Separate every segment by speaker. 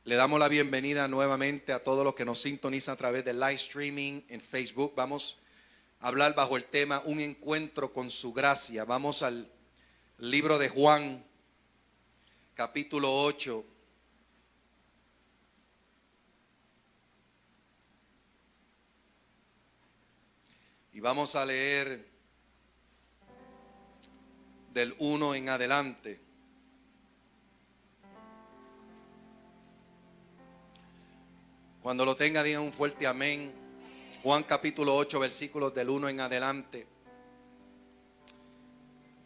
Speaker 1: Le damos la bienvenida nuevamente a todos los que nos sintonizan a través del live streaming en Facebook. Vamos a hablar bajo el tema Un encuentro con su gracia. Vamos al libro de Juan, capítulo 8. Y vamos a leer del 1 en adelante. Cuando lo tenga, digan un fuerte amén. Juan capítulo 8, versículos del 1 en adelante.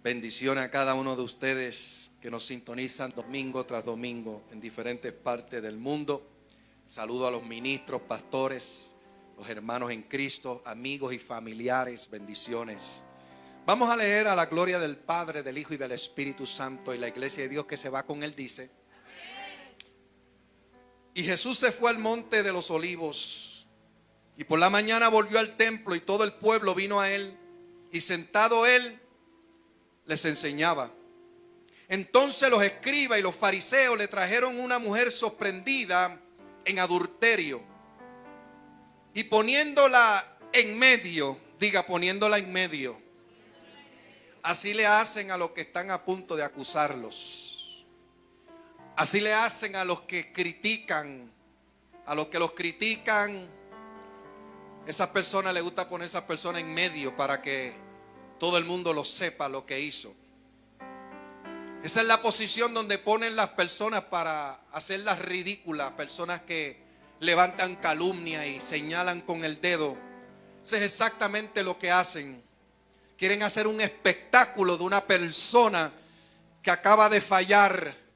Speaker 1: Bendiciones a cada uno de ustedes que nos sintonizan domingo tras domingo en diferentes partes del mundo. Saludo a los ministros, pastores, los hermanos en Cristo, amigos y familiares. Bendiciones. Vamos a leer a la gloria del Padre, del Hijo y del Espíritu Santo. Y la iglesia de Dios que se va con él dice: Y Jesús se fue al monte de los olivos, y por la mañana volvió al templo, y todo el pueblo vino a él, y sentado él les enseñaba. Entonces los escribas y los fariseos le trajeron una mujer sorprendida en adulterio, y poniéndola en medio, diga, poniéndola en medio. Así le hacen a los que están a punto de acusarlos. Así le hacen a los que critican, a los que los critican. Esas personas, les gusta poner a esas personas en medio para que todo el mundo lo sepa lo que hizo. Esa es la posición donde ponen las personas para hacerlas ridículas, personas que levantan calumnia y señalan con el dedo. Eso es exactamente lo que hacen. Quieren hacer un espectáculo de una persona que acaba de fallar.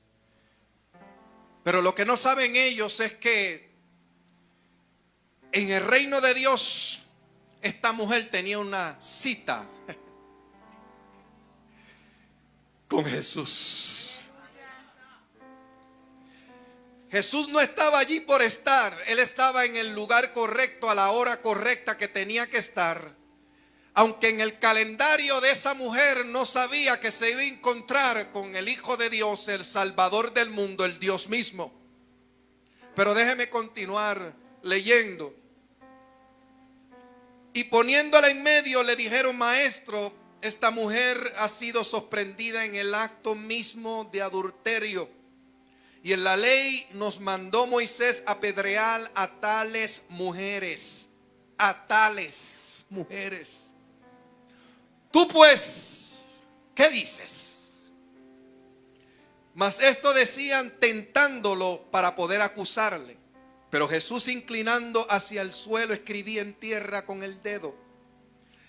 Speaker 1: Pero lo que no saben ellos es que en el reino de Dios esta mujer tenía una cita con Jesús. Jesús no estaba allí por estar. Él estaba en el lugar correcto, a la hora correcta que tenía que estar. Aunque en el calendario de esa mujer no sabía que se iba a encontrar con el Hijo de Dios, el Salvador del mundo, el Dios mismo. Pero déjeme continuar leyendo. Y poniéndola en medio le dijeron: Maestro, esta mujer ha sido sorprendida en el acto mismo de adulterio. Y en la ley nos mandó Moisés apedrear a tales mujeres. A tales mujeres. Tú pues, ¿qué dices? Mas esto decían tentándolo para poder acusarle. Pero Jesús, inclinando hacia el suelo, escribía en tierra con el dedo.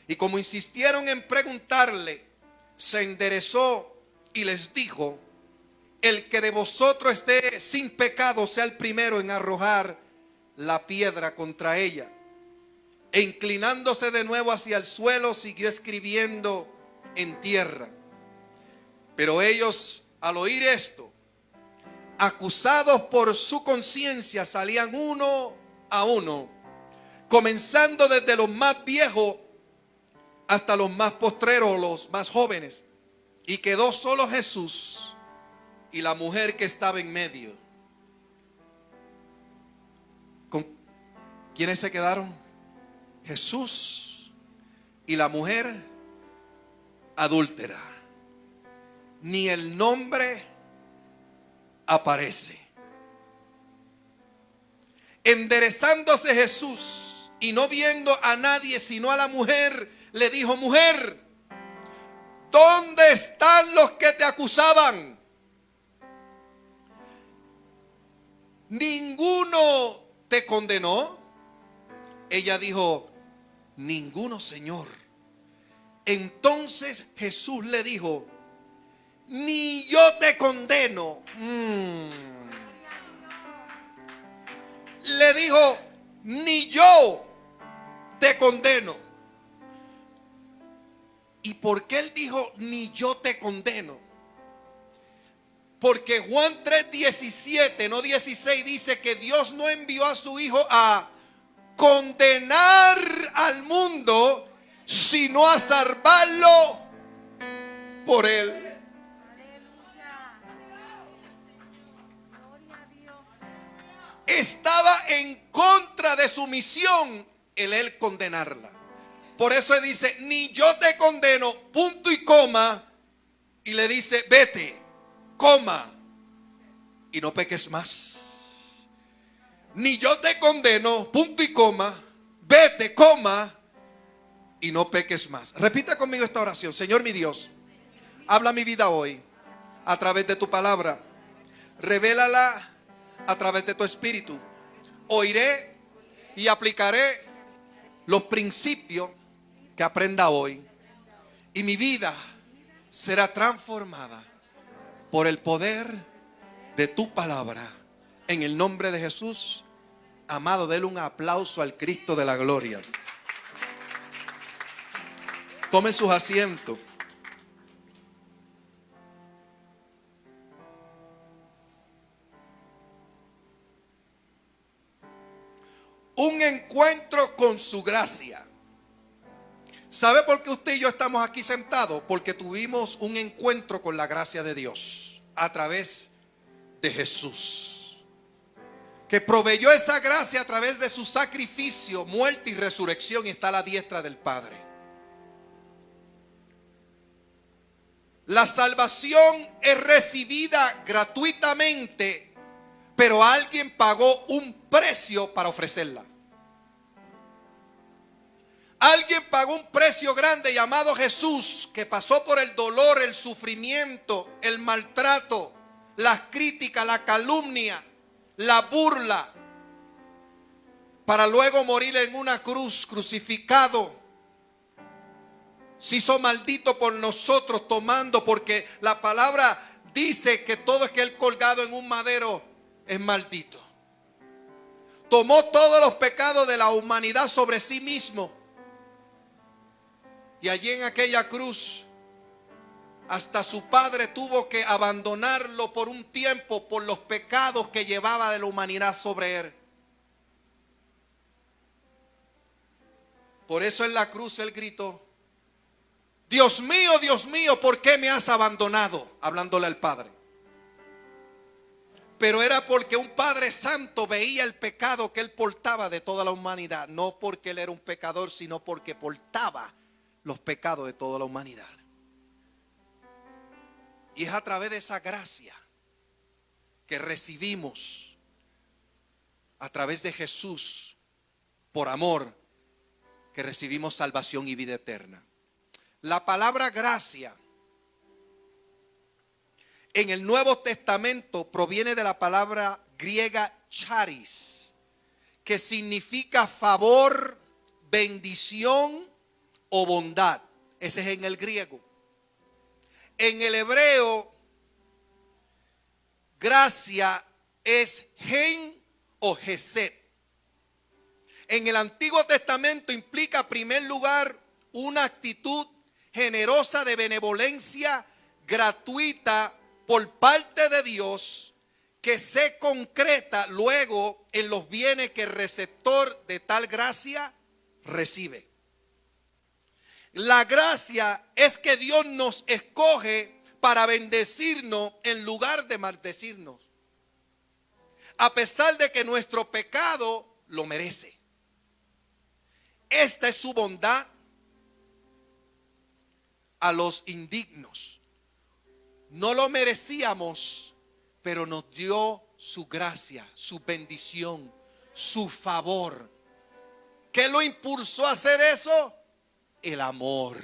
Speaker 1: Y como insistieron en preguntarle, se enderezó y les dijo: El que de vosotros esté sin pecado sea el primero en arrojar la piedra contra ella. E inclinándose de nuevo hacia el suelo, siguió escribiendo en tierra. Pero ellos, al oír esto, acusados por su conciencia, salían uno a uno, comenzando desde los más viejos hasta los más postreros, los más jóvenes. Y quedó solo Jesús y la mujer que estaba en medio. ¿Con quiénes se quedaron? Jesús y la mujer adúltera. Ni el nombre aparece. Enderezándose Jesús y no viendo a nadie sino a la mujer, le dijo: Mujer, ¿dónde están los que te acusaban? ¿Ninguno te condenó? Ella dijo: Ninguno, Señor. Entonces Jesús le dijo: Ni yo te condeno. Le dijo: Ni yo te condeno. ¿Y por qué él dijo ni yo te condeno? Porque Juan 3:17, no 16, dice que Dios no envió a su Hijo a condenar al mundo, sino a salvarlo por él. estaba en contra de su misión el él condenarla. Por eso él dice, ni yo te condeno, punto y coma. Y le dice, vete, coma, y no peques más. Ni yo te condeno, punto y coma, vete, coma, y no peques más. Repita conmigo esta oración. Señor mi Dios, habla mi vida hoy a través de tu palabra. Revélala a través de tu espíritu. Oiré y aplicaré los principios que aprenda hoy. Y mi vida será transformada por el poder de tu palabra. En el nombre de Jesús, amado, denle un aplauso al Cristo de la gloria. Tomen sus asientos. Un encuentro con su gracia. ¿Sabe por qué usted y yo estamos aquí sentados? Porque tuvimos un encuentro con la gracia de Dios a través de Jesús, que proveyó esa gracia a través de su sacrificio, muerte y resurrección, y está a la diestra del Padre. La salvación es recibida gratuitamente, pero alguien pagó un precio para ofrecerla. Alguien pagó un precio grande llamado Jesús, que pasó por el dolor, el sufrimiento, el maltrato, las críticas, la calumnia, la burla, para luego morir en una cruz, crucificado. Se hizo maldito por nosotros, tomando, porque la palabra dice que todo aquel colgado en un madero es maldito. Tomó todos los pecados de la humanidad sobre sí mismo. Y allí en aquella cruz, hasta su padre tuvo que abandonarlo por un tiempo por los pecados que llevaba de la humanidad sobre él. Por eso en la cruz él gritó: Dios mío, ¿por qué me has abandonado? Hablándole al Padre. Pero era porque un Padre Santo veía el pecado que él portaba de toda la humanidad. No porque él era un pecador, sino porque portaba los pecados de toda la humanidad. Y es a través de esa gracia que recibimos, a través de Jesús, por amor, que recibimos salvación y vida eterna. La palabra gracia en el Nuevo Testamento proviene de la palabra griega charis, que significa favor, bendición o bondad. Ese es en el griego. En el hebreo, gracia es gen o gesed. En el Antiguo Testamento implica, en primer lugar, una actitud generosa de benevolencia gratuita por parte de Dios, que se concreta luego en los bienes que el receptor de tal gracia recibe. La gracia es que Dios nos escoge para bendecirnos en lugar de maldecirnos, a pesar de que nuestro pecado lo merece. Esta es su bondad a los indignos. No lo merecíamos, pero nos dio su gracia, su bendición, su favor. ¿Qué lo impulsó a hacer eso? El amor.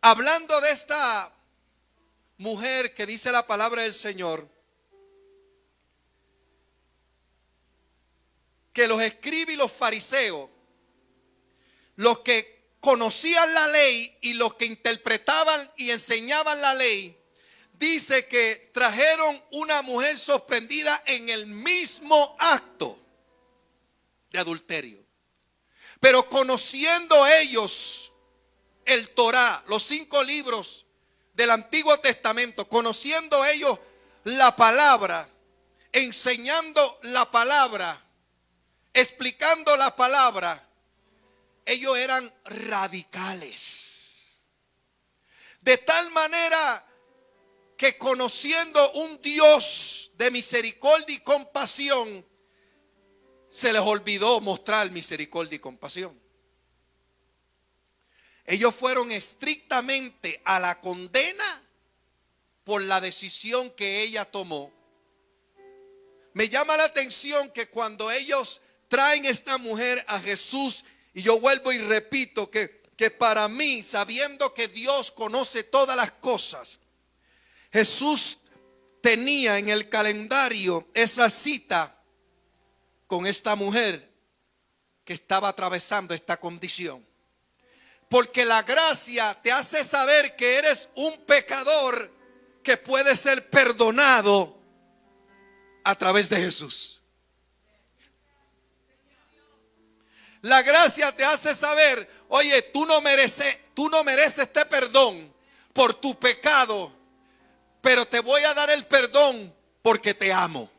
Speaker 1: Hablando de esta mujer que dice la palabra del Señor, que los escribas y los fariseos, los que conocían la ley y los que interpretaban y enseñaban la ley, dice que trajeron una mujer sorprendida en el mismo acto de adulterio. Pero conociendo ellos el Torá, los 5 libros del Antiguo Testamento, conociendo ellos la palabra, enseñando la palabra, explicando la palabra, ellos eran radicales. De tal manera que conociendo un Dios de misericordia y compasión, se les olvidó mostrar misericordia y compasión. Ellos fueron estrictamente a la condena por la decisión que ella tomó. Me llama la atención que cuando ellos traen a esta mujer a Jesús, y yo vuelvo y repito que para mí, sabiendo que Dios conoce todas las cosas, Jesús tenía en el calendario esa cita con esta mujer que estaba atravesando esta condición. Porque la gracia te hace saber que eres un pecador que puede ser perdonado a través de Jesús. La gracia te hace saber, oye, tú no mereces este perdón por tu pecado, pero te voy a dar el perdón porque te amo.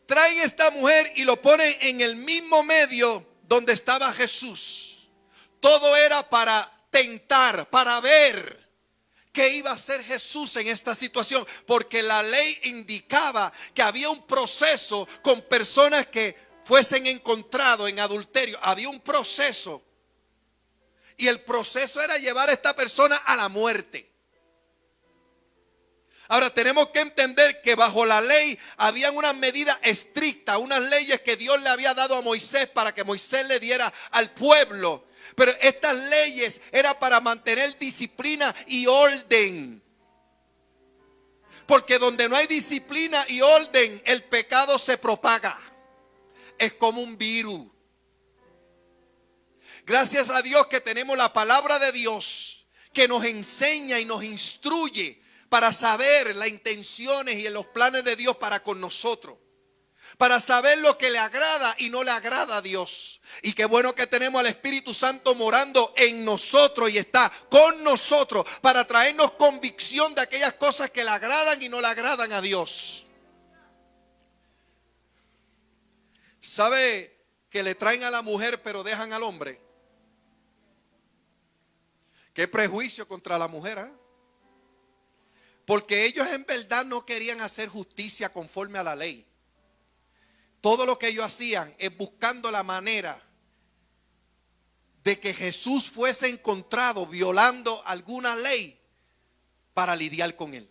Speaker 1: Traen a esta mujer y lo ponen en el mismo medio donde estaba Jesús. Todo era para tentar, para ver qué iba a hacer Jesús en esta situación, porque la ley indicaba que había un proceso con personas que fuesen encontrados en adulterio. Había un proceso, y el proceso era llevar a esta persona a la muerte. Ahora tenemos que entender que bajo la ley habían unas medidas estrictas, unas leyes que Dios le había dado a Moisés para que Moisés le diera al pueblo. Pero estas leyes eran para mantener disciplina y orden. Porque donde no hay disciplina y orden, el pecado se propaga. Es como un virus. Gracias a Dios que tenemos la palabra de Dios que nos enseña y nos instruye para saber las intenciones y los planes de Dios para con nosotros. Para saber lo que le agrada y no le agrada a Dios. Y qué bueno que tenemos al Espíritu Santo morando en nosotros y está con nosotros para traernos convicción de aquellas cosas que le agradan y no le agradan a Dios. ¿Sabe que le traen a la mujer pero dejan al hombre? Qué prejuicio contra la mujer, ¿eh? Porque ellos en verdad no querían hacer justicia conforme a la ley. Todo lo que ellos hacían es buscando la manera de que Jesús fuese encontrado violando alguna ley para lidiar con él.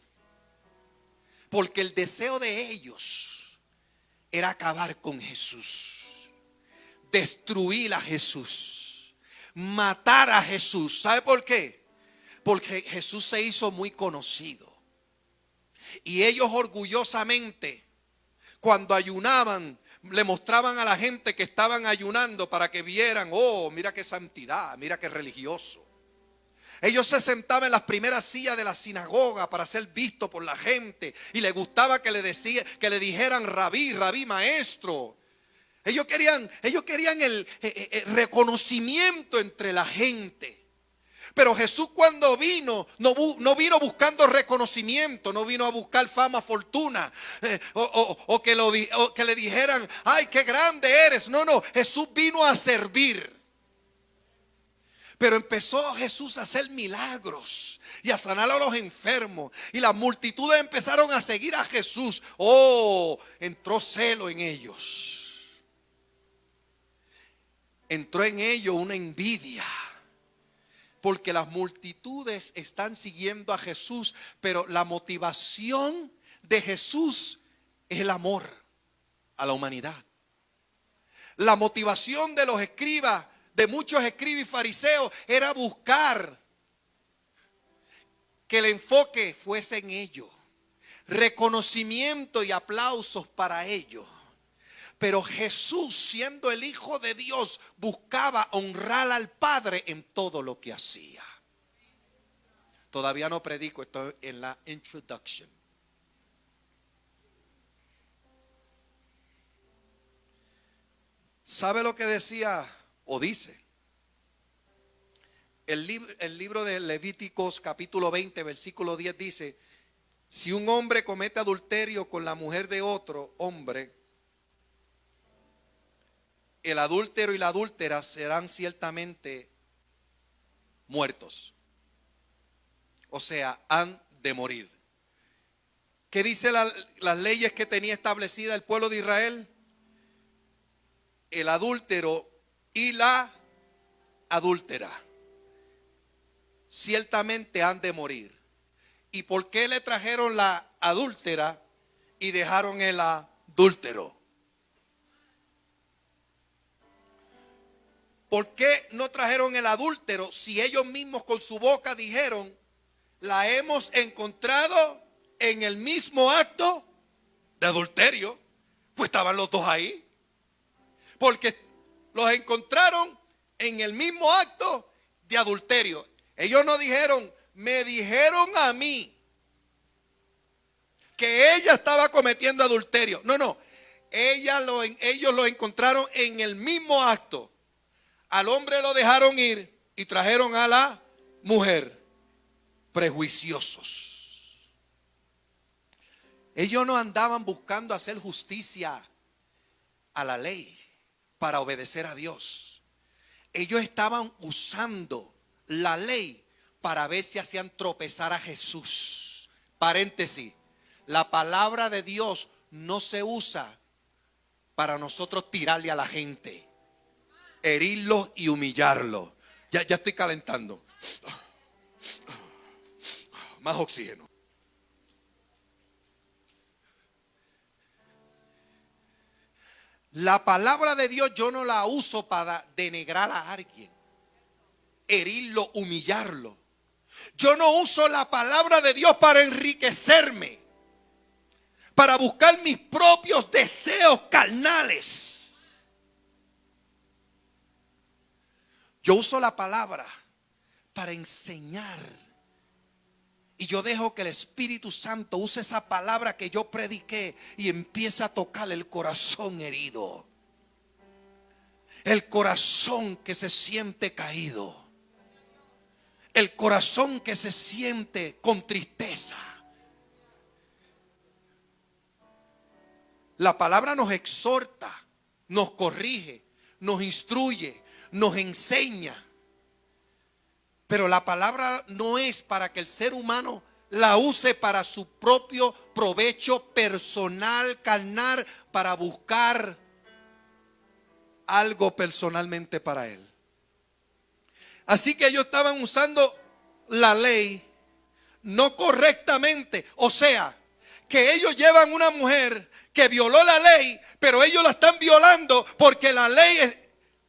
Speaker 1: Porque el deseo de ellos era acabar con Jesús, destruir a Jesús, matar a Jesús. ¿Sabe por qué? Porque Jesús se hizo muy conocido. Y ellos orgullosamente, cuando ayunaban, le mostraban a la gente que estaban ayunando para que vieran, oh, mira qué santidad, mira qué religioso. Ellos se sentaban en las primeras sillas de la sinagoga para ser vistos por la gente. Y les gustaba que le dijeran rabí, rabí, maestro. Ellos querían el reconocimiento entre la gente. Pero Jesús cuando vino, no vino buscando reconocimiento, no vino a buscar fama, fortuna, o que le dijeran, ay, qué grande eres. No, Jesús vino a servir. Pero empezó Jesús a hacer milagros y a sanar a los enfermos. Y las multitudes empezaron a seguir a Jesús. Oh, entró celo en ellos. Entró en ellos una envidia. Porque las multitudes están siguiendo a Jesús, pero la motivación de Jesús es el amor a la humanidad. La motivación de los escribas, de muchos escribas y fariseos, era buscar que el enfoque fuese en ellos, reconocimiento y aplausos para ellos. Pero Jesús, siendo el Hijo de Dios, buscaba honrar al Padre en todo lo que hacía. Todavía no predico, estoy en la introduction. ¿Sabe lo que decía o dice? El libro de Levíticos capítulo 20 versículo 10 dice: si un hombre comete adulterio con la mujer de otro hombre, el adúltero y la adúltera serán ciertamente muertos. O sea, han de morir. ¿Qué dice las leyes que tenía establecida el pueblo de Israel? El adúltero y la adúltera ciertamente han de morir. ¿Y por qué le trajeron la adúltera y dejaron el adúltero? ¿Por qué no trajeron el adúltero si ellos mismos con su boca dijeron, la hemos encontrado en el mismo acto de adulterio? Pues estaban los dos ahí. Porque los encontraron en el mismo acto de adulterio. Ellos no dijeron, me dijeron a mí que ella estaba cometiendo adulterio. No, no. Ellos lo encontraron en el mismo acto. Al hombre lo dejaron ir y trajeron a la mujer. Prejuiciosos. Ellos no andaban buscando hacer justicia a la ley para obedecer a Dios. Ellos estaban usando la ley para ver si hacían tropezar a Jesús. Paréntesis, la palabra de Dios no se usa para nosotros tirarle a la gente, herirlo y humillarlo. Ya estoy calentando. Más oxígeno. La palabra de Dios yo no la uso para denigrar a alguien, herirlo, humillarlo. Yo no uso la palabra de Dios para enriquecerme, para buscar mis propios deseos carnales. Yo uso la palabra para enseñar. Y yo dejo que el Espíritu Santo use esa palabra que yo prediqué y empiece a tocar el corazón herido. El corazón que se siente caído. El corazón que se siente con tristeza. La palabra nos exhorta, nos corrige, nos instruye, nos enseña. Pero la palabra no es para que el ser humano la use para su propio provecho personal, carnal, para buscar algo personalmente para él. Así que ellos estaban usando la ley no correctamente. O sea, que ellos llevan una mujer que violó la ley, pero ellos la están violando porque la ley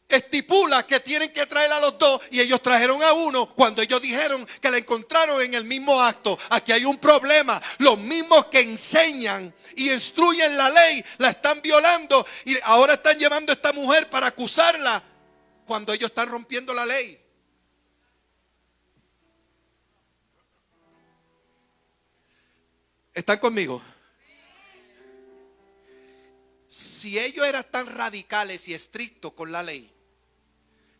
Speaker 1: estipula que tienen que traer a los dos y ellos trajeron a uno cuando ellos dijeron que la encontraron en el mismo acto. Aquí hay un problema. Los mismos que enseñan y instruyen la ley la están violando y ahora están llevando a esta mujer para acusarla cuando ellos están rompiendo la ley. ¿Están conmigo? Si ellos eran tan radicales y estrictos con la ley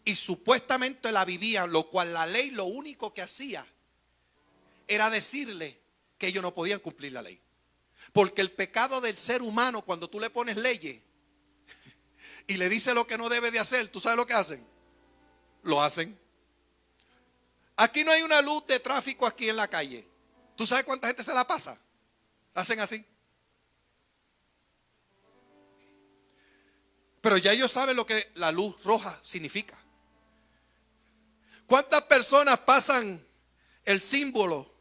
Speaker 1: y supuestamente la vivían, lo cual la ley lo único que hacía era decirle que ellos no podían cumplir la ley. Porque el pecado del ser humano, cuando tú le pones leyes y le dices lo que no debe de hacer, ¿tú sabes lo que hacen? Lo hacen. Aquí no hay una luz de tráfico aquí en la calle. ¿Tú sabes cuánta gente se la pasa? Hacen así. Pero ya ellos saben lo que la luz roja significa. ¿Cuántas personas pasan el símbolo,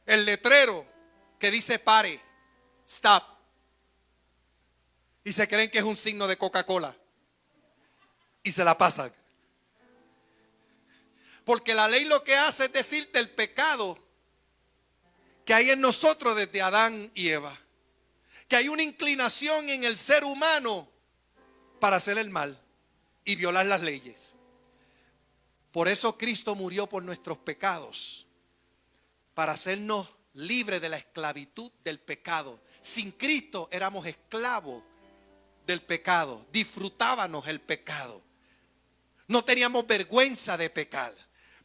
Speaker 1: el letrero que dice pare, stop, y se creen que es un signo de Coca-Cola y se la pasan? Porque la ley lo que hace es decirte el pecado que hay en nosotros desde Adán y Eva. Que hay una inclinación en el ser humano para hacer el mal y violar las leyes. Por eso Cristo murió por nuestros pecados, para hacernos libres de la esclavitud del pecado. Sin Cristo éramos esclavos del pecado, disfrutábamos el pecado. No teníamos vergüenza de pecar.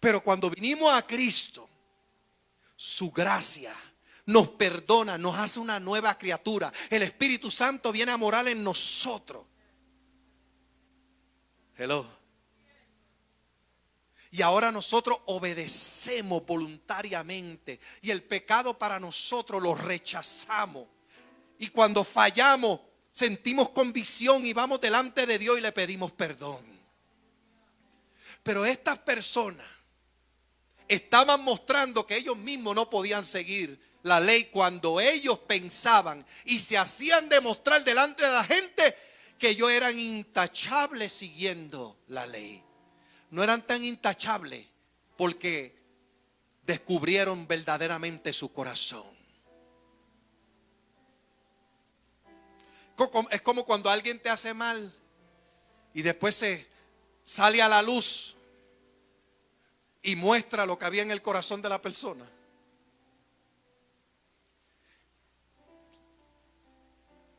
Speaker 1: Pero cuando vinimos a Cristo, su gracia nos perdona, nos hace una nueva criatura. El Espíritu Santo viene a morar en nosotros. Hello. Y ahora nosotros obedecemos voluntariamente. Y el pecado para nosotros lo rechazamos. Y cuando fallamos, sentimos convicción y vamos delante de Dios y le pedimos perdón. Pero estas personas estaban mostrando que ellos mismos no podían seguir la ley cuando ellos pensaban y se hacían demostrar delante de la gente que ellos eran intachables siguiendo la ley. No eran tan intachables porque descubrieron verdaderamente su corazón. Es como cuando alguien te hace mal y después se sale a la luz y muestra lo que había en el corazón de la persona.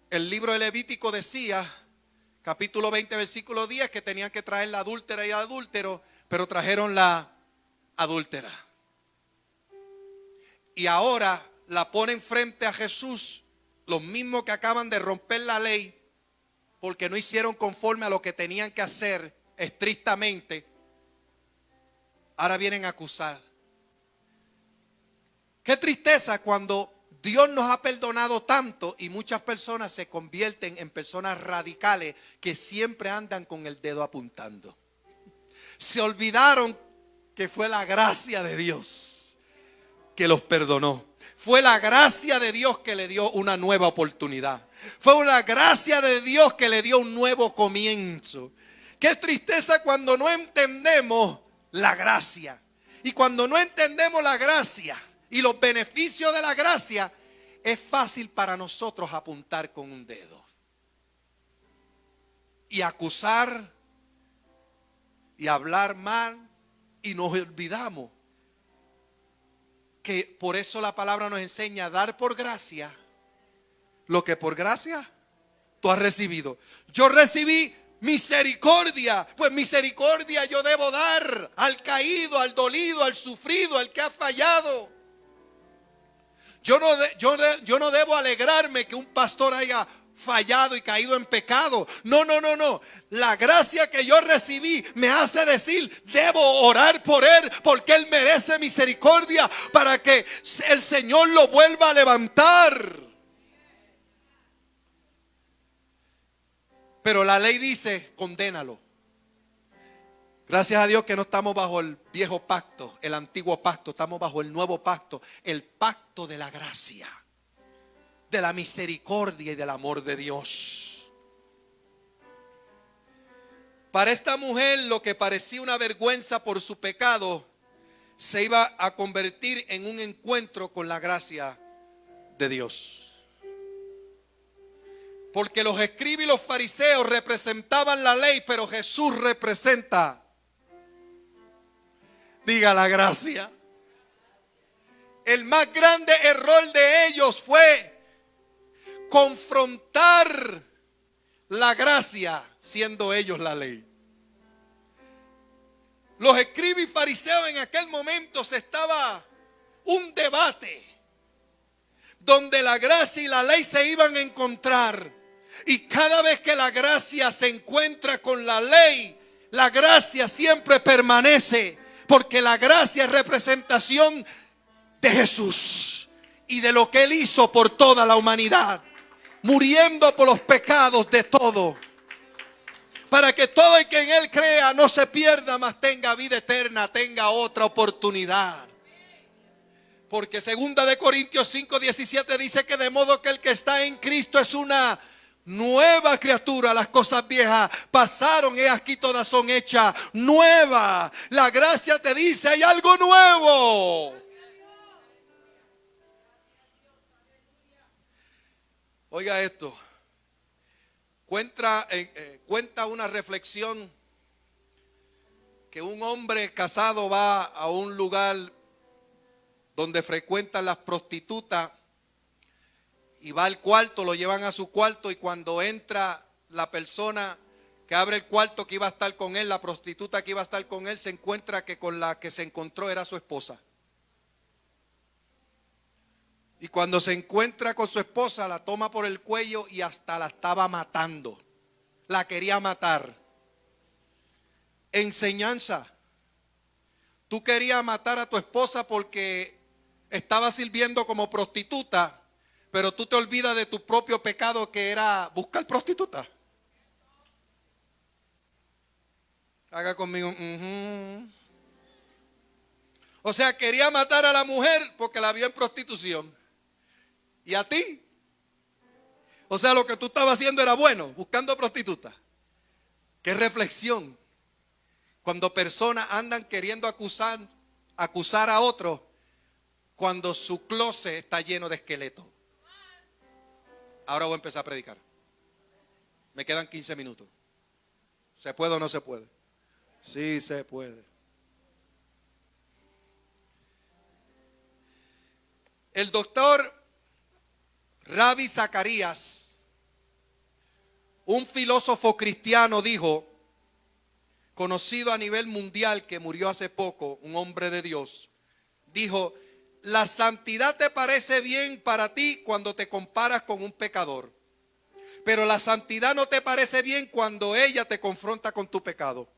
Speaker 1: El libro de Levítico decía, capítulo 20, versículo 10, que tenían que traer la adúltera y el adúltero, pero trajeron la adúltera. Y ahora la ponen frente a Jesús, los mismos que acaban de romper la ley, porque no hicieron conforme a lo que tenían que hacer estrictamente. Ahora vienen a acusar. Qué tristeza cuando Dios nos ha perdonado tanto y muchas personas se convierten en personas radicales que siempre andan con el dedo apuntando. Se olvidaron que fue la gracia de Dios que los perdonó. Fue la gracia de Dios que le dio una nueva oportunidad. Fue una gracia de Dios que le dio un nuevo comienzo. Qué tristeza cuando no entendemos la gracia. Y cuando no entendemos la gracia y los beneficios de la gracia, es fácil para nosotros apuntar con un dedo y acusar y hablar mal, y nos olvidamos que por eso la palabra nos enseña a dar por gracia lo que por gracia tú has recibido. Yo recibí misericordia, pues misericordia yo debo dar al caído, al dolido, al sufrido, al que ha fallado. Yo no debo alegrarme que un pastor haya fallado y caído en pecado. No. La gracia que yo recibí me hace decir, debo orar por él porque él merece misericordia para que el Señor lo vuelva a levantar. Pero la ley dice, condénalo. Gracias a Dios que no estamos bajo el viejo pacto, el antiguo pacto, estamos bajo el nuevo pacto, el pacto de la gracia, de la misericordia y del amor de Dios. Para esta mujer lo que parecía una vergüenza por su pecado se iba a convertir en un encuentro con la gracia de Dios. Porque los escribas y los fariseos representaban la ley, pero Jesús representa, diga, la gracia. El más grande error de ellos fue confrontar la gracia siendo ellos la ley. Los escribas y fariseos en aquel momento se estaba un debate donde la gracia y la ley se iban a encontrar. Y cada vez que la gracia se encuentra con la ley, la gracia siempre permanece, porque la gracia es representación de Jesús y de lo que Él hizo por toda la humanidad, muriendo por los pecados de todo, para que todo el que en Él crea no se pierda, mas tenga vida eterna, tenga otra oportunidad. Porque 2 Corintios 5:17 dice que de modo que el que está en Cristo es una nueva criatura. Las cosas viejas pasaron, y aquí todas son hechas nuevas. La gracia te dice, hay algo nuevo. Oiga esto. Cuenta una reflexión que un hombre casado va a un lugar donde frecuentan las prostitutas y va al cuarto, lo llevan a su cuarto, y cuando entra la persona que abre el cuarto que iba a estar con él, la prostituta que iba a estar con él, se encuentra que con la que se encontró era su esposa. Y cuando se encuentra con su esposa, la toma por el cuello y hasta la estaba matando. La quería matar. Enseñanza. Tú querías matar a tu esposa porque estaba sirviendo como prostituta, pero tú te olvidas de tu propio pecado que era buscar prostituta. Haga conmigo. O sea, quería matar a la mujer porque la vio en prostitución. ¿Y a ti? O sea, lo que tú estabas haciendo era bueno, buscando prostituta. Qué reflexión. Cuando personas andan queriendo acusar a otros, cuando su closet está lleno de esqueletos. Ahora voy a empezar a predicar. Me quedan 15 minutos. ¿Se puede o no se puede? Sí, se puede. El doctor Ravi Zacharias, un filósofo cristiano, dijo, conocido a nivel mundial, que murió hace poco, un hombre de Dios, dijo: la santidad te parece bien para ti cuando te comparas con un pecador, pero la santidad no te parece bien cuando ella te confronta con tu pecado.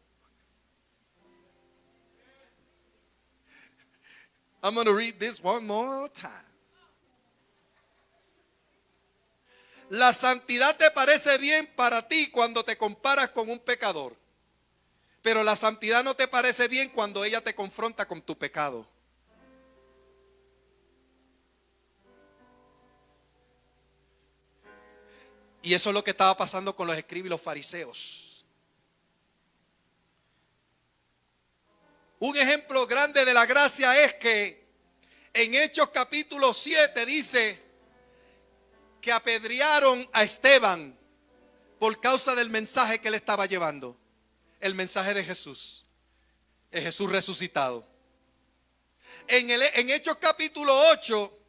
Speaker 1: I'm going to read this one more time. La santidad te parece bien para ti cuando te comparas con un pecador, pero la santidad no te parece bien cuando ella te confronta con tu pecado. Y eso es lo que estaba pasando con los escribas y los fariseos. Un ejemplo grande de la gracia es que en Hechos capítulo 7 dice que apedrearon a Esteban por causa del mensaje que él estaba llevando. El mensaje de Jesús. Es Jesús resucitado. En Hechos capítulo 8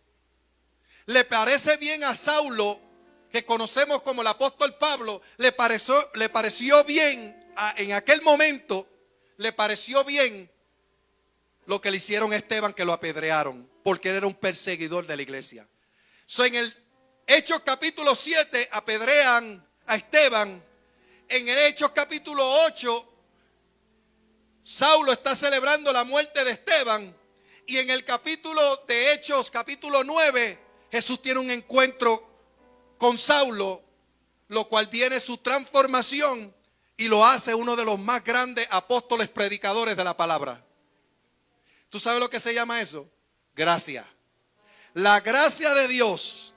Speaker 1: le parece bien a Saulo, que conocemos como el apóstol Pablo, le pareció bien, en aquel momento, le pareció bien lo que le hicieron a Esteban, que lo apedrearon, porque él era un perseguidor de la iglesia. En el Hechos capítulo 7 apedrean a Esteban. En el Hechos capítulo 8, Saulo está celebrando la muerte de Esteban. Y en el capítulo de Hechos, capítulo 9, Jesús tiene un encuentro con Saulo, lo cual viene su transformación y lo hace uno de los más grandes apóstoles predicadores de la palabra. ¿Tú sabes lo que se llama eso? Gracia. La gracia de Dios,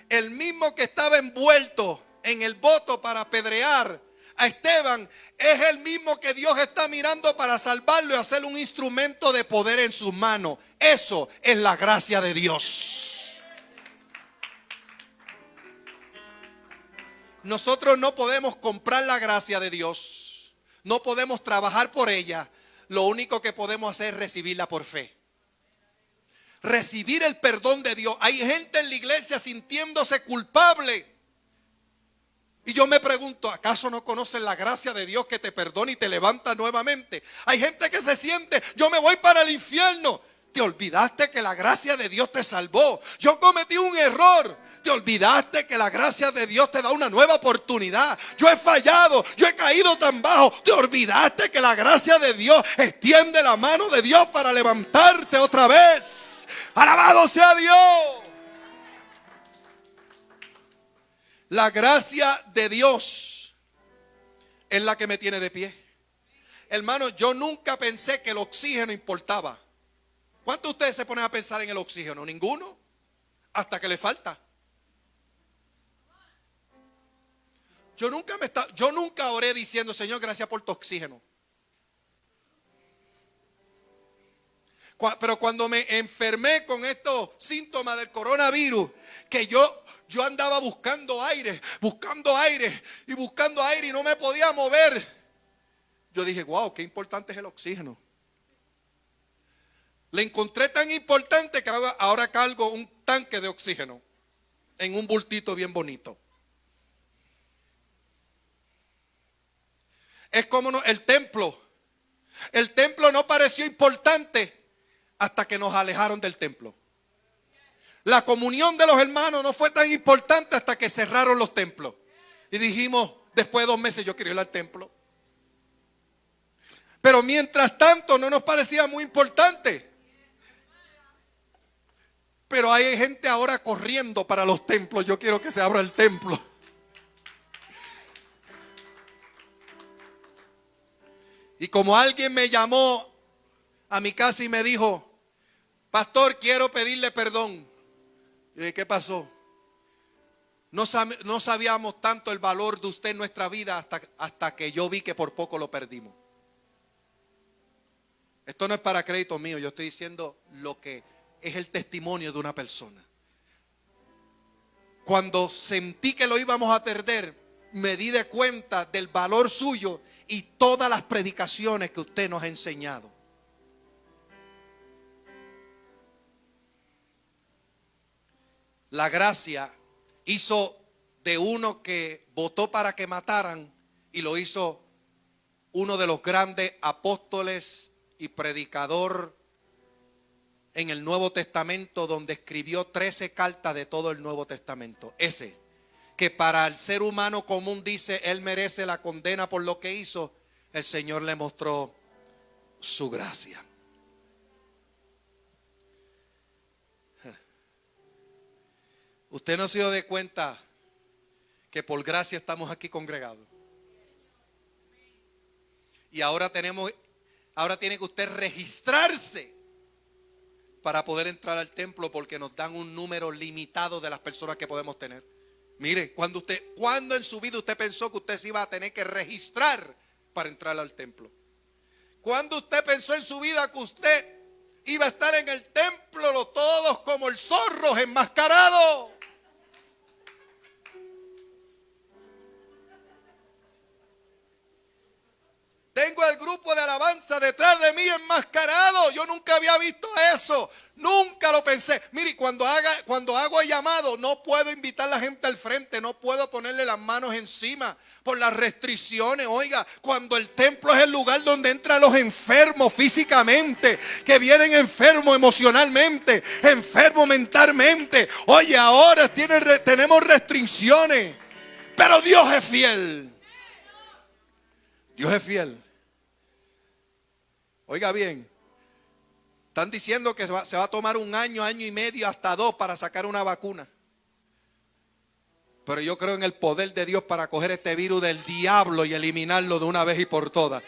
Speaker 1: el mismo que estaba envuelto en el voto para apedrear a Esteban, es el mismo que Dios está mirando para salvarlo y hacer un instrumento de poder en sus manos. Eso es la gracia de Dios. Nosotros no podemos comprar la gracia de Dios. No podemos trabajar por ella. Lo único que podemos hacer es recibirla por fe. Recibir el perdón de Dios. Hay gente en la iglesia sintiéndose culpable. Y yo me pregunto, ¿acaso no conocen la gracia de Dios que te perdona y te levanta nuevamente? Hay gente que se siente, yo me voy para el infierno. Te olvidaste que la gracia de Dios te salvó. Yo cometí un error. Te olvidaste que la gracia de Dios te da una nueva oportunidad. Yo he fallado, yo he caído tan bajo. Te olvidaste que la gracia de Dios extiende la mano de Dios para levantarte otra vez. Alabado sea Dios. La gracia de Dios es la que me tiene de pie. Hermano, yo nunca pensé que el oxígeno importaba. ¿Cuántos de ustedes se ponen a pensar en el oxígeno? Ninguno. Hasta que le falta. Yo nunca oré diciendo, Señor, gracias por tu oxígeno. Pero cuando me enfermé con estos síntomas del coronavirus, que yo andaba buscando aire y no me podía mover. Yo dije, wow, qué importante es el oxígeno. Le encontré tan importante que ahora cargo un tanque de oxígeno en un bultito bien bonito. Es como el templo. El templo no pareció importante hasta que nos alejaron del templo. La comunión de los hermanos no fue tan importante hasta que cerraron los templos. Y dijimos, después de 2 meses, yo quiero ir al templo. Pero mientras tanto no nos parecía muy importante. Pero hay gente ahora corriendo para los templos. Yo quiero que se abra el templo. Y como alguien me llamó a mi casa y me dijo: pastor, quiero pedirle perdón. Y dije: ¿qué pasó? No sabíamos tanto el valor de usted en nuestra vida hasta que yo vi que por poco lo perdimos. Esto no es para crédito mío, yo estoy diciendo lo que es el testimonio de una persona. Cuando sentí que lo íbamos a perder, me di de cuenta del valor suyo y todas las predicaciones que usted nos ha enseñado. La gracia hizo de uno que votó para que mataran y lo hizo uno de los grandes apóstoles y predicador en el Nuevo Testamento, donde escribió 13 cartas de todo el Nuevo Testamento. Ese que para el ser humano común dice él merece la condena por lo que hizo, el Señor le mostró su gracia. Usted no se dio de cuenta que por gracia estamos aquí congregados. Y ahora tiene que usted registrarse para poder entrar al templo, porque nos dan un número limitado de las personas que podemos tener. Mire, ¿cuándo en su vida usted pensó que usted se iba a tener que registrar para entrar al templo? ¿Cuándo usted pensó en su vida que usted iba a estar en el templo todos como el zorro enmascarado? Tengo el grupo de alabanza detrás de mí enmascarado. Yo nunca había visto eso. Nunca lo pensé. Mire, cuando hago el llamado, no puedo invitar a la gente al frente. No puedo ponerle las manos encima por las restricciones. Oiga, cuando el templo es el lugar donde entran los enfermos físicamente, que vienen enfermos emocionalmente, enfermos mentalmente. Oye, ahora tenemos restricciones. Pero Dios es fiel. Dios es fiel. Oiga bien, están diciendo que se va a tomar un año, año y medio, hasta 2 para sacar una vacuna. Pero yo creo en el poder de Dios para coger este virus del diablo y eliminarlo de una vez y por todas.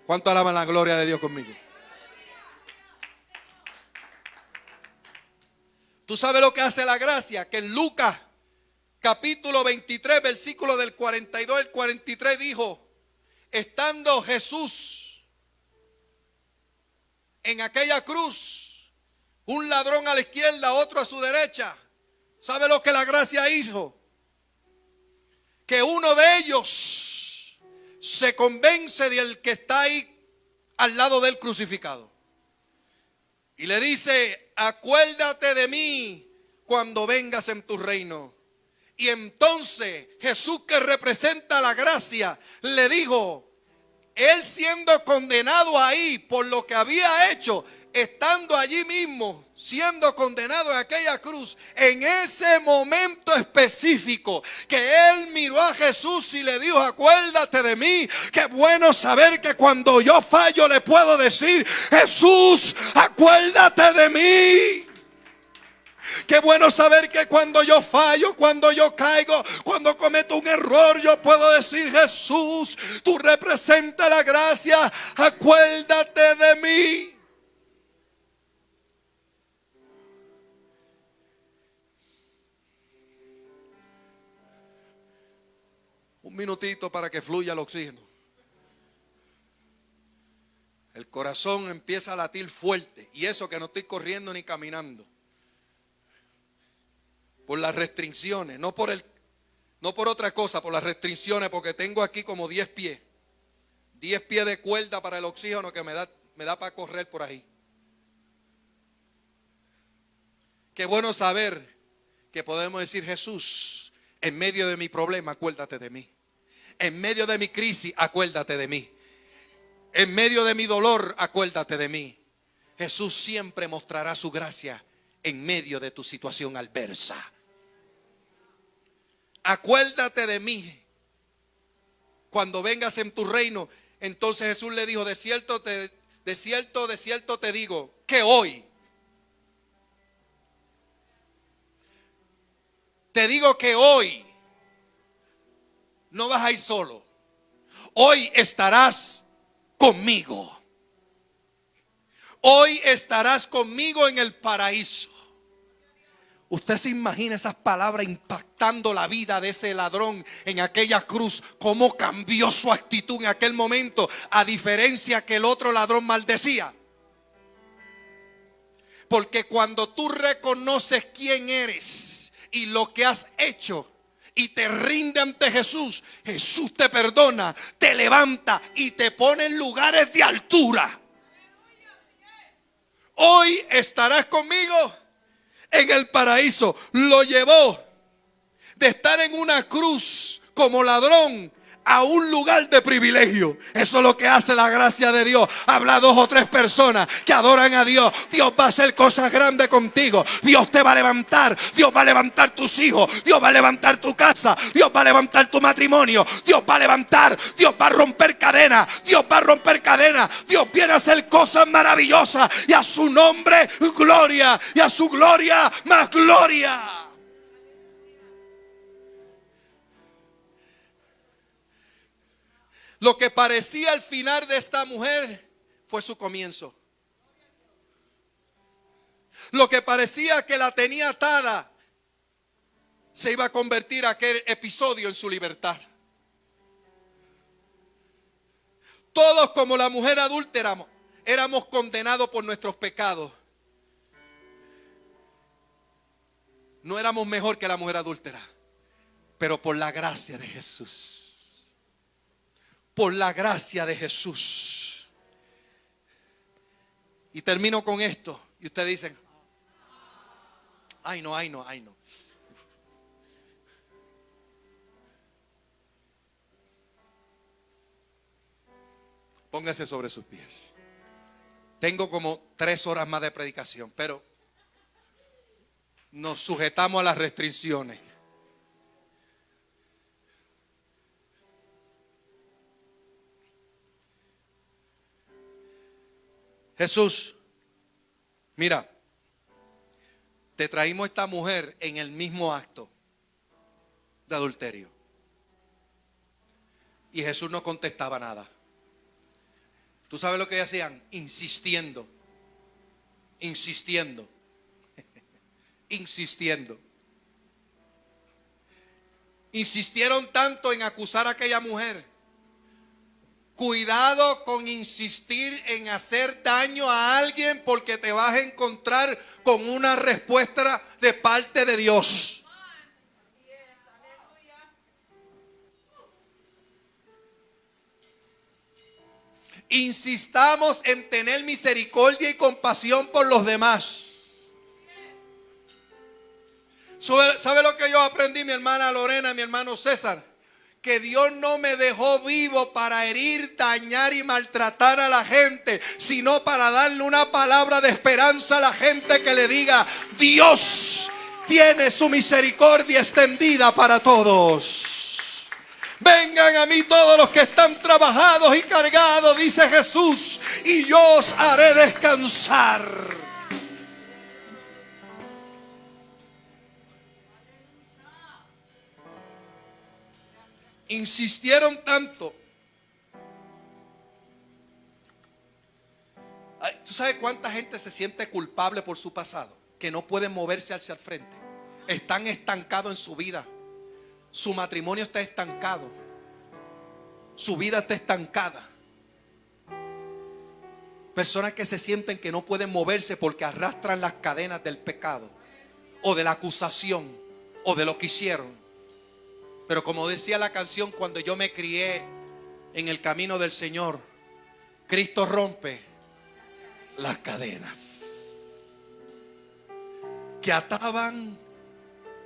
Speaker 1: ¿Cuánto alaban la gloria de Dios conmigo? ¿Tú sabes lo que hace la gracia? Que en Lucas capítulo 23, versículo del 42 al 43 dijo: estando Jesús en aquella cruz, un ladrón a la izquierda, otro a su derecha. ¿Sabe lo que la gracia hizo? Que uno de ellos se convence del que está ahí al lado del crucificado y le dice: acuérdate de mí cuando vengas en tu reino. Y entonces Jesús, que representa la gracia, le dijo, él siendo condenado ahí por lo que había hecho, estando allí mismo, siendo condenado en aquella cruz, en ese momento específico, que él miró a Jesús y le dijo: acuérdate de mí. Qué bueno saber que cuando yo fallo le puedo decir: Jesús, acuérdate de mí. Qué bueno saber que cuando yo fallo, cuando yo caigo, cuando cometo un error, yo puedo decir: Jesús, tú representas la gracia, acuérdate de mí. Un minutito para que fluya el oxígeno. El corazón empieza a latir fuerte, y eso que no estoy corriendo ni caminando. Por las restricciones, no por otra cosa, por las restricciones, porque tengo aquí como 10 pies. 10 pies de cuerda para el oxígeno que me da para correr por ahí. Qué bueno saber que podemos decir: Jesús, en medio de mi problema, acuérdate de mí. En medio de mi crisis, acuérdate de mí. En medio de mi dolor, acuérdate de mí. Jesús siempre mostrará su gracia en medio de tu situación adversa. Acuérdate de mí cuando vengas en tu reino. Entonces Jesús le dijo, de cierto, de cierto te digo, que hoy, te digo que hoy no vas a ir solo. Hoy estarás conmigo. Hoy estarás conmigo en el paraíso. Usted se imagina esas palabras impactando la vida de ese ladrón en aquella cruz. Cómo cambió su actitud en aquel momento, a diferencia que el otro ladrón maldecía. Porque cuando tú reconoces quién eres y lo que has hecho y te rinde ante Jesús, Jesús te perdona, te levanta y te pone en lugares de altura. Hoy estarás conmigo en el paraíso. Lo llevó de estar en una cruz como ladrón a un lugar de privilegio. Eso es lo que hace la gracia de Dios. Habla 2 o 3 personas que adoran a Dios. Dios va a hacer cosas grandes contigo. Dios te va a levantar. Dios va a levantar tus hijos. Dios va a levantar tu casa. Dios va a levantar tu matrimonio. Dios va a levantar. Dios va a romper cadenas. Dios va a romper cadenas. Dios viene a hacer cosas maravillosas. Y a su nombre gloria. Y a su gloria más gloria. Lo que parecía el final de esta mujer fue su comienzo. Lo que parecía que la tenía atada se iba a convertir aquel episodio en su libertad. Todos, como la mujer adúltera, éramos condenados por nuestros pecados. No éramos mejor que la mujer adúltera, pero por la gracia de Jesús. Por la gracia de Jesús. Y termino con esto. Y ustedes dicen, ay no. Póngase sobre sus pies. Tengo como 3 horas más de predicación, pero nos sujetamos a las restricciones. Jesús, mira, te traímos esta mujer en el mismo acto de adulterio. Y Jesús no contestaba nada. ¿Tú sabes lo que hacían? Insistiendo. Insistieron tanto en acusar a aquella mujer. Cuidado con insistir en hacer daño a alguien, porque te vas a encontrar con una respuesta de parte de Dios. Insistamos en tener misericordia y compasión por los demás. ¿Sabe lo que yo aprendí, mi hermana Lorena, mi hermano César? Que Dios no me dejó vivo para herir, dañar y maltratar a la gente, sino para darle una palabra de esperanza a la gente, que le diga: Dios tiene su misericordia extendida para todos. Vengan a mí todos los que están trabajados y cargados, dice Jesús, y yo os haré descansar. Insistieron tanto. ¿Tú sabes cuánta gente se siente culpable por su pasado? Que no pueden moverse hacia el frente. Están estancados en su vida. Su matrimonio está estancado. Su vida está estancada. Personas que se sienten que no pueden moverse porque arrastran las cadenas del pecado, o de la acusación, o de lo que hicieron. Pero como decía la canción, cuando yo me crié en el camino del Señor, Cristo rompe las cadenas que ataban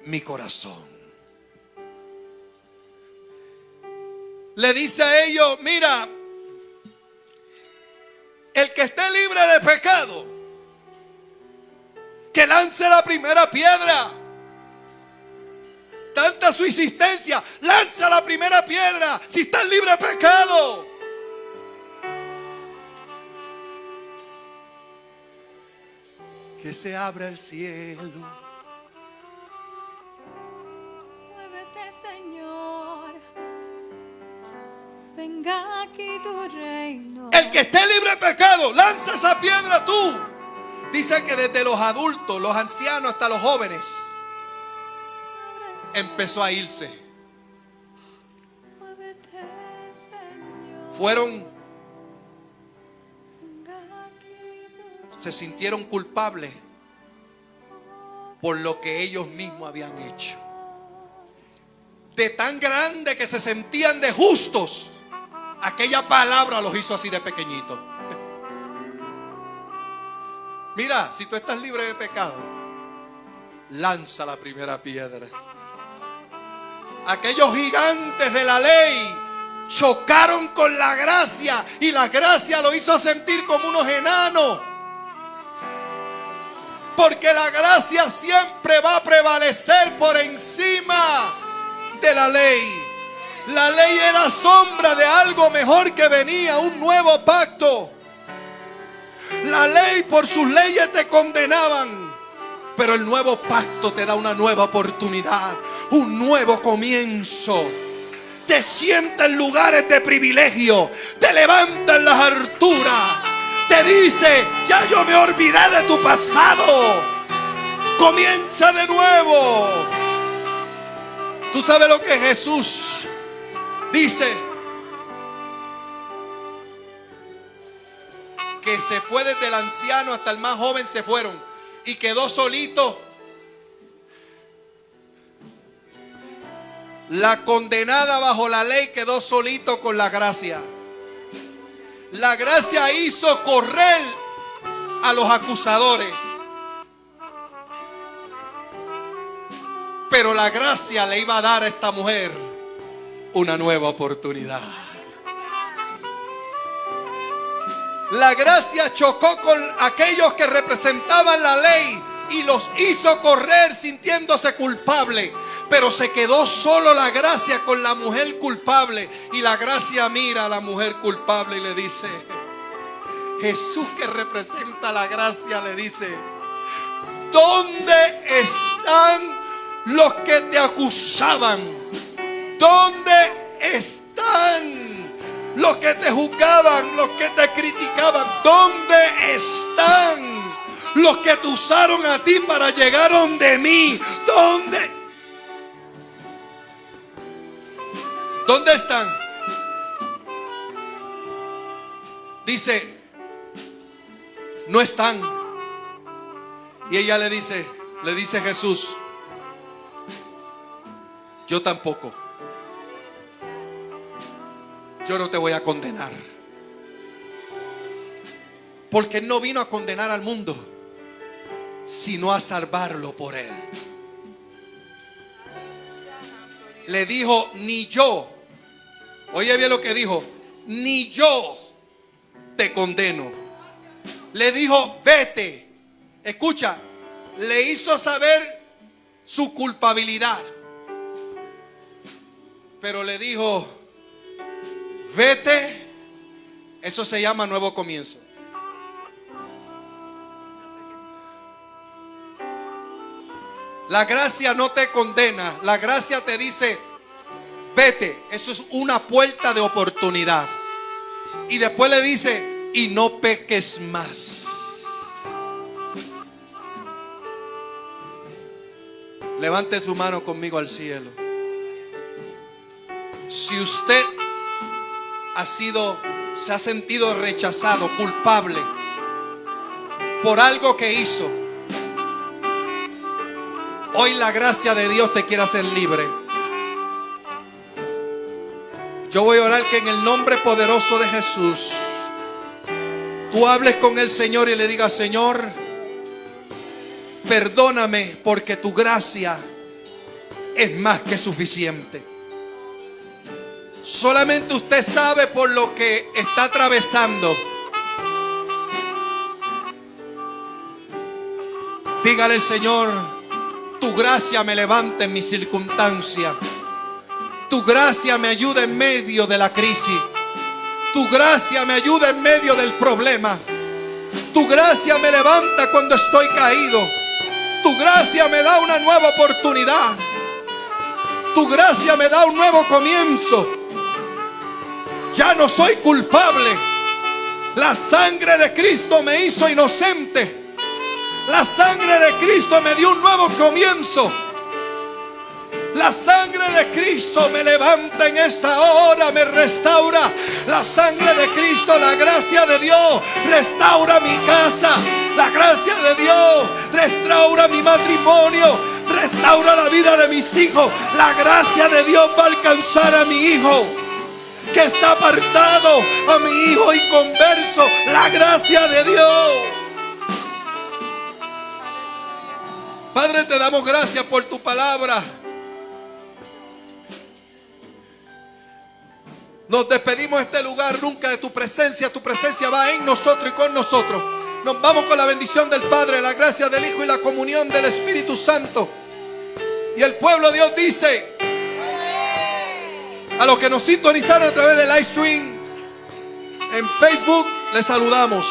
Speaker 1: mi corazón. Le dice a ellos: mira, el que esté libre de pecado, que lance la primera piedra. Tanta su insistencia: lanza la primera piedra si estás libre de pecado. que se abra el cielo.
Speaker 2: Muévete, Señor. Venga aquí tu reino.
Speaker 1: El que esté libre de pecado, lanza esa piedra tú. Dice que desde los adultos, los ancianos hasta los jóvenes empezó a irse.
Speaker 2: Muévete, Señor.
Speaker 1: Fueron,
Speaker 2: Venga aquí tu
Speaker 1: se sintieron culpables por lo que ellos mismos habían hecho. De tan grande que se sentían de justos, aquella palabra los hizo así de pequeñitos. Mira, si tú estás libre de pecado, lanza la primera piedra. Aquellos gigantes de la ley chocaron con la gracia y la gracia lo hizo sentir como unos enanos. Porque la gracia siempre va a prevalecer por encima de la ley. La ley era sombra de algo mejor que venía, un nuevo pacto. La ley por sus leyes te condenaban, pero el nuevo pacto te da una nueva oportunidad, un nuevo comienzo. Te sienta en lugares de privilegio, te levanta en las alturas, te dice: ya yo me olvidé de tu pasado, comienza de nuevo. ¿Tú sabes lo que Jesús dice? Que se fue desde el anciano hasta el más joven, se fueron y quedó solito. La condenada bajo la ley quedó solito con la gracia. La gracia hizo correr a los acusadores, pero la gracia le iba a dar a esta mujer una nueva oportunidad. La gracia chocó con aquellos que representaban la ley y los hizo correr sintiéndose culpable. Pero se quedó solo la gracia con la mujer culpable. Y la gracia mira a la mujer culpable y le dice: Jesús, que representa la gracia, le dice: ¿dónde están los que te acusaban? ¿Dónde están los que te juzgaban, los que te criticaban? ¿Dónde están los que te usaron a ti para llegar donde mí? ¿Dónde están? Dice: no están. Y ella le dice Jesús: yo tampoco. Yo no te voy a condenar. Porque Él no vino a condenar al mundo, sino a salvarlo por Él. Le dijo: ni yo. Oye bien lo que dijo: ni yo te condeno. Le dijo: vete. Escucha, le hizo saber su culpabilidad, pero le dijo: vete. Eso se llama nuevo comienzo. La gracia no te condena, la gracia te dice: vete. Eso es una puerta de oportunidad. Y después le dice: y no peques más. Levante su mano conmigo al cielo. Si usted se ha sentido rechazado, culpable por algo que hizo, hoy la gracia de Dios te quiere hacer libre. Yo voy a orar que en el nombre poderoso de Jesús tú hables con el Señor y le digas: Señor, perdóname, porque tu gracia es más que suficiente. Solamente usted sabe por lo que está atravesando. Dígale: Señor, tu gracia me levanta en mi circunstancia. Tu gracia me ayuda en medio de la crisis. Tu gracia me ayuda en medio del problema. Tu gracia me levanta cuando estoy caído. Tu gracia me da una nueva oportunidad. Tu gracia me da un nuevo comienzo. Ya no soy culpable. La sangre de Cristo me hizo inocente. La sangre de Cristo me dio un nuevo comienzo. La sangre de Cristo me levanta en esta hora, me restaura. La sangre de Cristo, la gracia de Dios, restaura mi casa. La gracia de Dios restaura mi matrimonio, restaura la vida de mis hijos. La gracia de Dios va a alcanzar a mi hijo que está apartado, a mi hijo inconverso. La gracia de Dios. Padre, te damos gracias por tu palabra. Nos despedimos de este lugar nunca de tu presencia. Tu presencia va en nosotros y con nosotros. Nos vamos con la bendición del Padre, la gracia del Hijo y la comunión del Espíritu Santo. Y el pueblo de Dios dice: a los que nos sintonizaron a través del live stream en Facebook, les saludamos.